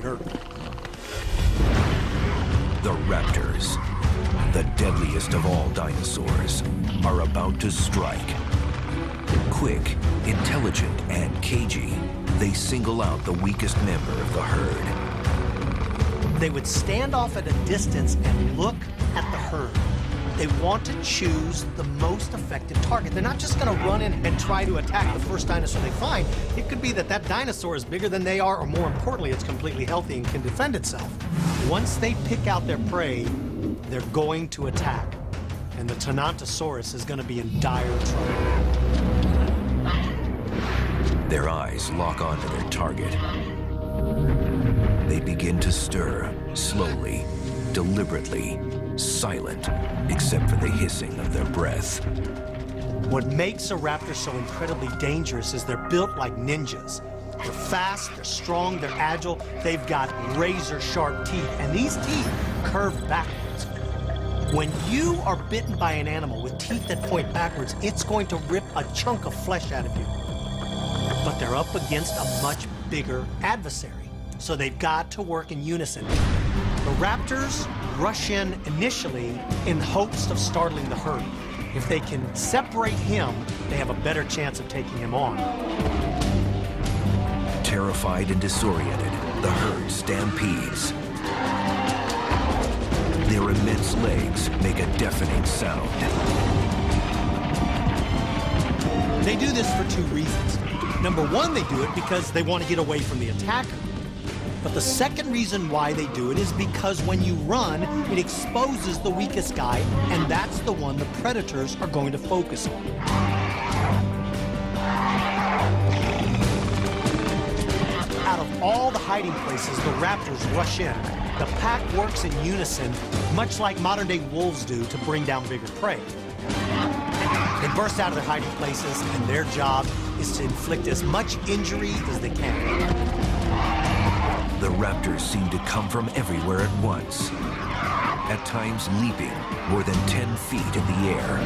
Earth. The raptors, the deadliest of all dinosaurs, are about to strike. Quick, intelligent, and cagey, they single out the weakest member of the herd. They would stand off at a distance and look at the herd. They want to choose the most effective target. They're not just going to run in and try to attack the first dinosaur they find. It could be that that dinosaur is bigger than they are, or more importantly, it's completely healthy and can defend itself. Once they pick out their prey, they're going to attack. And the Tenontosaurus is going to be in dire trouble. Their eyes lock onto their target. They begin to stir, slowly, deliberately, silent, except for the hissing of their breath. What makes a raptor so incredibly dangerous is they're built like ninjas. They're fast, they're strong, they're agile, they've got razor-sharp teeth, and these teeth curve backwards. When you are bitten by an animal with teeth that point backwards, it's going to rip a chunk of flesh out of you. But they're up against a much bigger adversary, so they've got to work in unison. The raptors rush in initially in hopes of startling the herd. If they can separate him, they have a better chance of taking him on. Terrified and disoriented, the herd stampedes. Their immense legs make a deafening sound. They do this for two reasons. Number one, they do it because they want to get away from the attacker. But the second reason why they do it is because when you run, it exposes the weakest guy, and that's the one the predators are going to focus on. Out of all the hiding places, the raptors rush in. The pack works in unison, much like modern-day wolves do to bring down bigger prey. They burst out of their hiding places, and their job is to inflict as much injury as they can. The raptors seem to come from everywhere at once, at times leaping more than 10 feet in the air.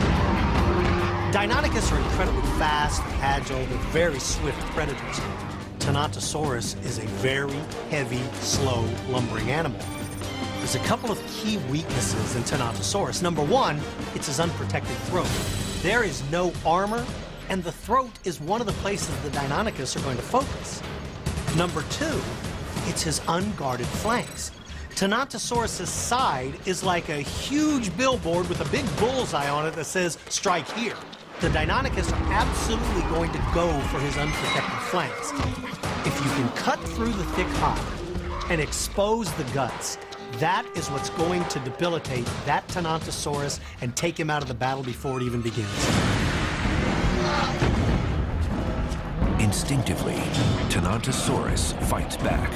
Deinonychus are incredibly fast, agile, they're very swift predators. Tenontosaurus is a very heavy, slow, lumbering animal. There's a couple of key weaknesses in Tenontosaurus. Number one, it's his unprotected throat. There is no armor, and the throat is one of the places the Deinonychus are going to focus. Number two, it's his unguarded flanks. Tenontosaurus' side is like a huge billboard with a big bullseye on it that says, "Strike here." The Deinonychus are absolutely going to go for his unprotected flanks. If you can cut through the thick hide and expose the guts, that is what's going to debilitate that Tenontosaurus and take him out of the battle before it even begins. Instinctively, Tenontosaurus fights back.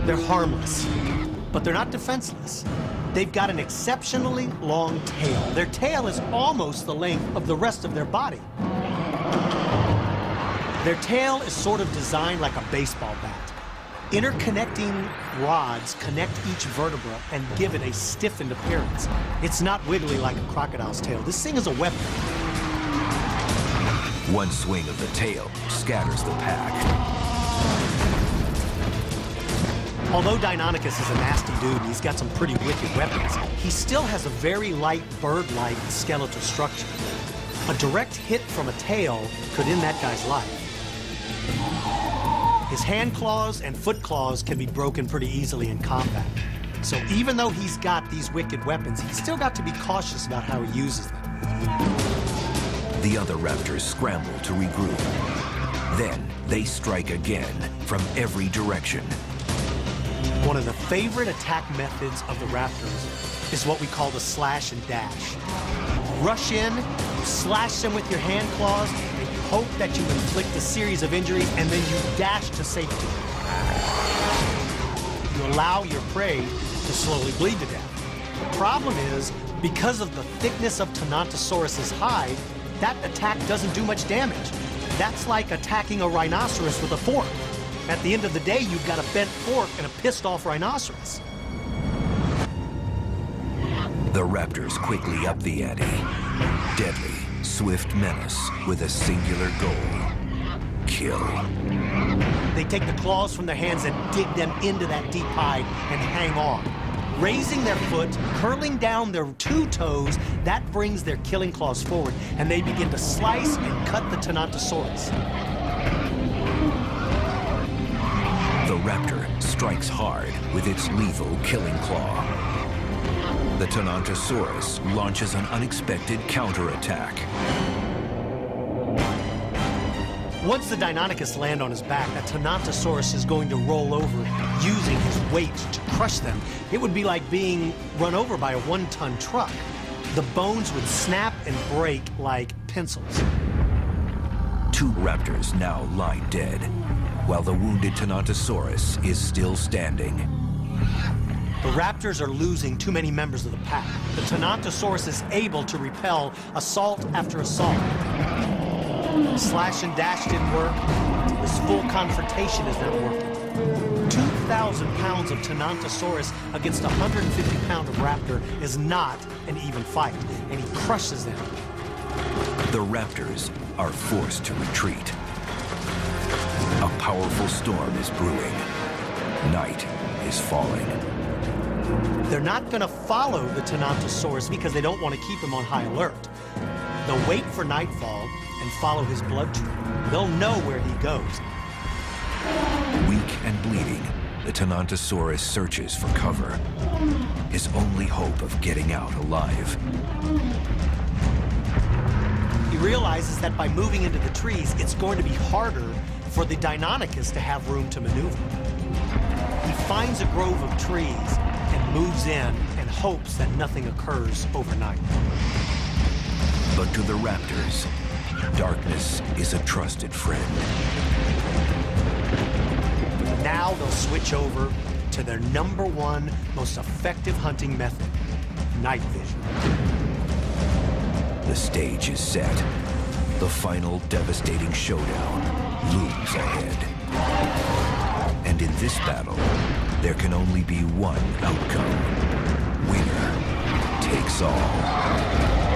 They're harmless, but they're not defenseless. They've got an exceptionally long tail. Their tail is almost the length of the rest of their body. Their tail is sort of designed like a baseball bat. Interconnecting rods connect each vertebra and give it a stiffened appearance. It's not wiggly like a crocodile's tail. This thing is a weapon. One swing of the tail scatters the pack. Although Deinonychus is a nasty dude and he's got some pretty wicked weapons, he still has a very light bird-like skeletal structure. A direct hit from a tail could end that guy's life. His hand claws and foot claws can be broken pretty easily in combat. So even though he's got these wicked weapons, he's still got to be cautious about how he uses them. The other raptors scramble to regroup. Then they strike again from every direction. One of the favorite attack methods of the raptors is what we call the slash and dash. You rush in, you slash them with your hand claws, and you hope that you inflict a series of injuries, and then you dash to safety. You allow your prey to slowly bleed to death. The problem is, because of the thickness of Tenontosaurus's hide, that attack doesn't do much damage. That's like attacking a rhinoceros with a fork. At the end of the day, you've got a bent fork and a pissed-off rhinoceros. The raptors quickly up the ante. Deadly, swift menace with a singular goal: kill. They take the claws from their hands and dig them into that deep hide and hang on. Raising their foot, curling down their two toes, that brings their killing claws forward, and they begin to slice and cut the Tenontosaurus. The raptor strikes hard with its lethal killing claw. The Tenontosaurus launches an unexpected counterattack. Once the Deinonychus land on his back, that Tenontosaurus is going to roll over using his weight to crush them. It would be like being run over by a one-ton truck. The bones would snap and break like pencils. Two raptors now lie dead, while the wounded Tenontosaurus is still standing. The raptors are losing too many members of the pack. The Tenontosaurus is able to repel assault after assault. Slash and dash didn't work. This full confrontation is not working. 2,000 pounds of Tenontosaurus against a 150-pound raptor is not an even fight, and he crushes them. The raptors are forced to retreat. A powerful storm is brewing. Night is falling. They're not going to follow the Tenontosaurus because they don't want to keep him on high alert. They'll wait for nightfall and follow his blood trail. They'll know where he goes. Weak and bleeding, the Tenontosaurus searches for cover, his only hope of getting out alive. He realizes that by moving into the trees, it's going to be harder for the Deinonychus to have room to maneuver. He finds a grove of trees and moves in and hopes that nothing occurs overnight. But to the raptors, darkness is a trusted friend. Now they'll switch over to their #1 most effective hunting method, night vision. The stage is set. The final devastating showdown looms ahead. And in this battle, there can only be one outcome. Winner takes all.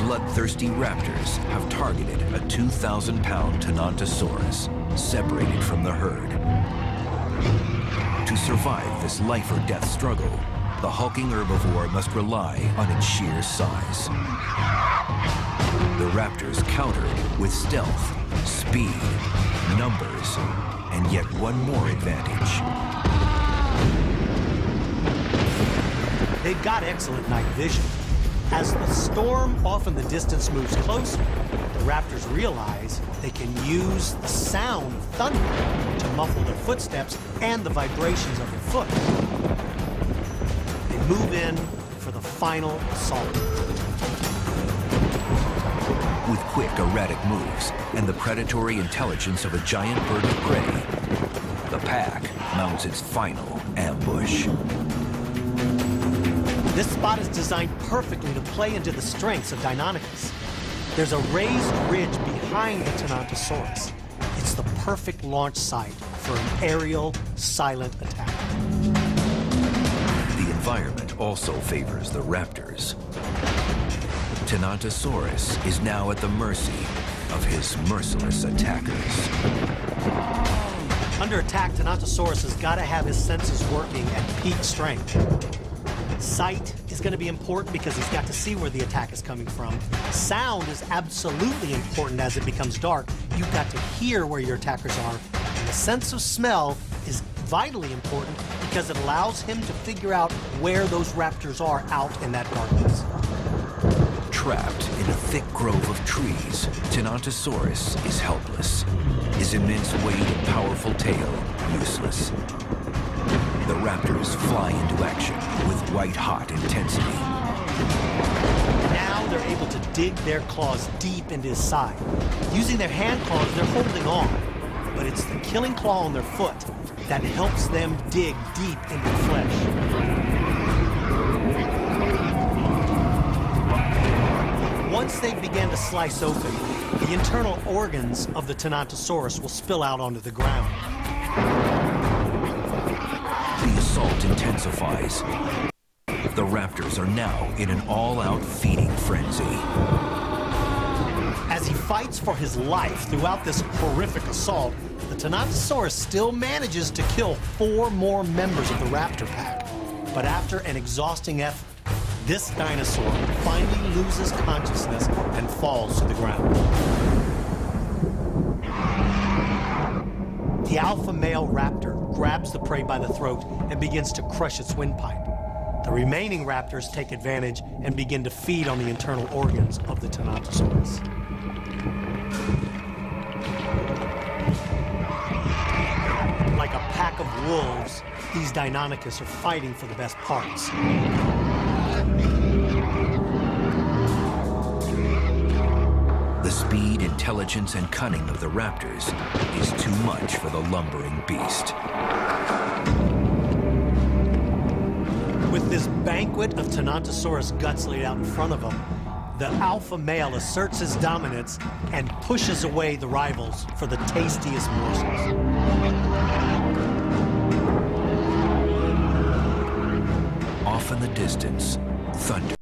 Bloodthirsty raptors have targeted a 2,000-pound Tenontosaurus separated from the herd. To survive this life-or-death struggle, the hulking herbivore must rely on its sheer size. The raptors countered with stealth, speed, numbers, and yet one more advantage. They've got excellent night vision. As the storm off in the distance moves closer, the raptors realize they can use the sound of thunder to muffle their footsteps and the vibrations of their foot. They move in for the final assault. With quick, erratic moves and the predatory intelligence of a giant bird of prey, the pack mounts its final ambush. This spot is designed perfectly to play into the strengths of Deinonychus. There's a raised ridge behind the Tenontosaurus. It's the perfect launch site for an aerial, silent attack. The environment also favors the raptors. Tenontosaurus is now at the mercy of his merciless attackers. Under attack, Tenontosaurus has got to have his senses working at peak strength. Sight is going to be important because he's got to see where the attack is coming from. Sound is absolutely important as it becomes dark. You've got to hear where your attackers are. And the sense of smell is vitally important because it allows him to figure out where those raptors are out in that darkness. Trapped in a thick grove of trees, Tenontosaurus is helpless. His immense weight and powerful tail useless. The raptors fly into action with white-hot intensity. Now they're able to dig their claws deep into his side. Using their hand claws, they're holding on. But it's the killing claw on their foot that helps them dig deep into the flesh. Once they begin to slice open, the internal organs of the Tenontosaurus will spill out onto the ground. The assault intensifies. The raptors are now in an all-out feeding frenzy. As he fights for his life throughout this horrific assault, the Tinotosaurus still manages to kill 4 more members of the raptor pack. But after an exhausting effort, this dinosaur finally loses consciousness and falls to the ground. The alpha male raptor grabs the prey by the throat and begins to crush its windpipe. The remaining raptors take advantage and begin to feed on the internal organs of the Tinotosaurus. Like a pack of wolves, these Deinonychus are fighting for the best parts. The speed, intelligence, and cunning of the raptors is too much for the lumbering beast. With this banquet of Tinotosaurus guts laid out in front of him, the alpha male asserts his dominance and pushes away the rivals for the tastiest morsels. Off in the distance, thunder.